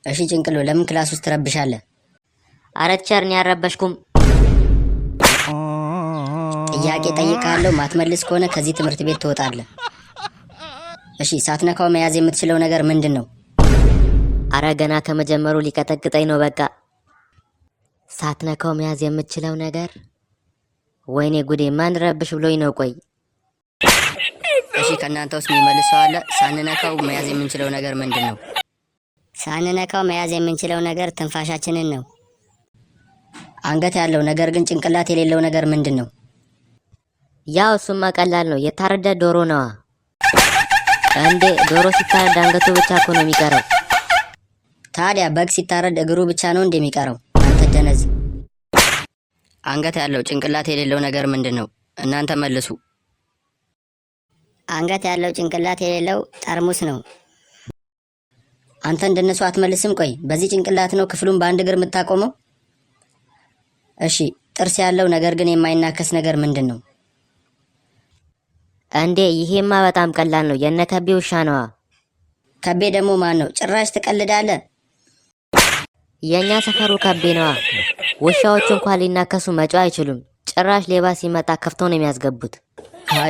እሺ ጭንቅሎ ለምን ክላስ ውስጥ ትረብሻለህ? አረ ቲቸር እኔ አልረበሽኩም። ጥያቄ ጠይቃለሁ ማትመልስ ከሆነ ከዚህ ትምህርት ቤት ትወጣለህ። እሺ ሳትነካው መያዝ የምትችለው ነገር ምንድን ነው? አረ ገና ከመጀመሩ ሊቀጠቅጠኝ ነው። በቃ ሳትነካው መያዝ የምትችለው ነገር? ወይኔ ጉዴ ማን ረብሽ ብሎኝ ነው? ቆይ እሺ ከእናንተ ውስጥ የሚመልስ ሰው አለ? ሳንነካው መያዝ የምንችለው ነገር ምንድን ነው? ሳንነካው መያዝ የምንችለው ነገር ትንፋሻችንን ነው። አንገት ያለው ነገር ግን ጭንቅላት የሌለው ነገር ምንድን ነው? ያው እሱማ ቀላል ነው። የታረደ ዶሮ ነዋ። እንዴ ዶሮ ሲታረድ አንገቱ ብቻ እኮ ነው የሚቀረው። ታዲያ በግ ሲታረድ እግሩ ብቻ ነው እንደሚቀረው? አንተ ደነዝ። አንገት ያለው ጭንቅላት የሌለው ነገር ምንድን ነው? እናንተ መልሱ። አንገት ያለው ጭንቅላት የሌለው ጠርሙስ ነው። አንተ እንደነሱ አትመልስም። ቆይ በዚህ ጭንቅላት ነው ክፍሉን በአንድ እግር የምታቆመው? እሺ ጥርስ ያለው ነገር ግን የማይናከስ ነገር ምንድን ነው? እንዴ ይሄማ በጣም ቀላል ነው። የነ ከቤ ውሻ ነዋ። ከቤ ደግሞ ማን ነው? ጭራሽ ትቀልዳለህ። የኛ ሰፈሩ ከቤ ነዋ። ውሻዎቹ እንኳን ሊናከሱ መጮህ አይችሉም። ጭራሽ ሌባ ሲመጣ ከፍተው ነው የሚያስገቡት።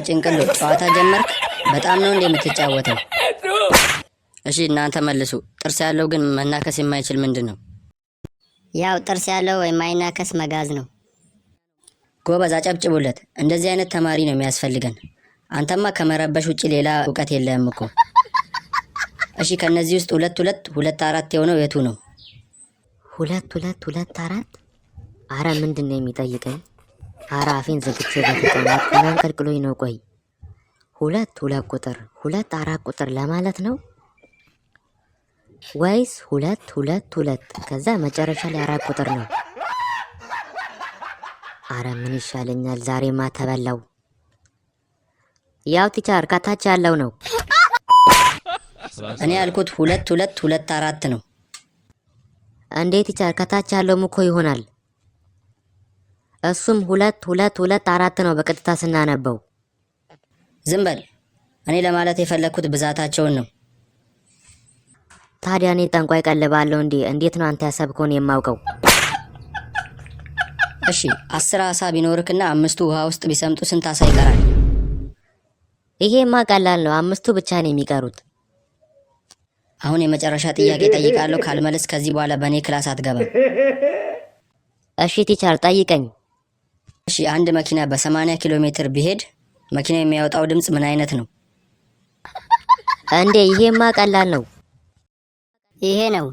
ጭንቅሎ ጨዋታ ጀመርክ? በጣም ነው እንዴ የምትጫወተው? እሺ እናንተ መልሱ። ጥርስ ያለው ግን መናከስ የማይችል ምንድን ነው? ያው ጥርስ ያለው የማይናከስ መጋዝ ነው። ጎበዝ አጨብጭቡለት። እንደዚህ አይነት ተማሪ ነው የሚያስፈልገን። አንተማ ከመረበሽ ውጭ ሌላ እውቀት የለህም እኮ። እሺ ከነዚህ ውስጥ 2 2 2 4 የሆነው የቱ ነው? 2 2 2 4? አረ ምንድን ነው የሚጠይቀኝ? አረ አፌን ዘግቼ በተቀመጥኩ ምን ቀልቅሎኝ ነው? ቆይ 2 2 ቁጥር 2 4 ቁጥር ለማለት ነው ወይስ 2 2 2 ከዛ መጨረሻ ላይ 4 ቁጥር ነው? አረ ምን ይሻለኛል? ዛሬማ ተበላው። ያው ቲቸር ከታች ያለው ነው። እኔ ያልኩት 2 2 2 4 ነው። እንዴት ቲቸር ከታች ያለውም እኮ ይሆናል። እሱም 2 2 2 4 ነው በቀጥታ ስናነበው። ዝም በል። እኔ ለማለት የፈለኩት ብዛታቸውን ነው። ታዲያ እኔ ጠንቋይ ቀልባለሁ እንዴ? እንዴት ነው አንተ ያሰብከውን የማውቀው? እሺ 10 አሳ ቢኖርክና 5ቱ ውሃ ውስጥ ቢሰምጡ ስንት አሳ ይቀራል? ይሄማ ቀላል ነው። 5ቱ ብቻ ነው የሚቀሩት። አሁን የመጨረሻ ጥያቄ ጠይቃለሁ። ካልመለስ ከዚህ በኋላ በእኔ ክላስ አትገባም። እሺ ቲቸር ጠይቀኝ። እሺ አንድ መኪና በ80 ኪሎ ሜትር ቢሄድ መኪና የሚያወጣው ድምፅ ምን አይነት ነው? እንዴ ይሄማ ቀላል ነው። ይሄ ነው።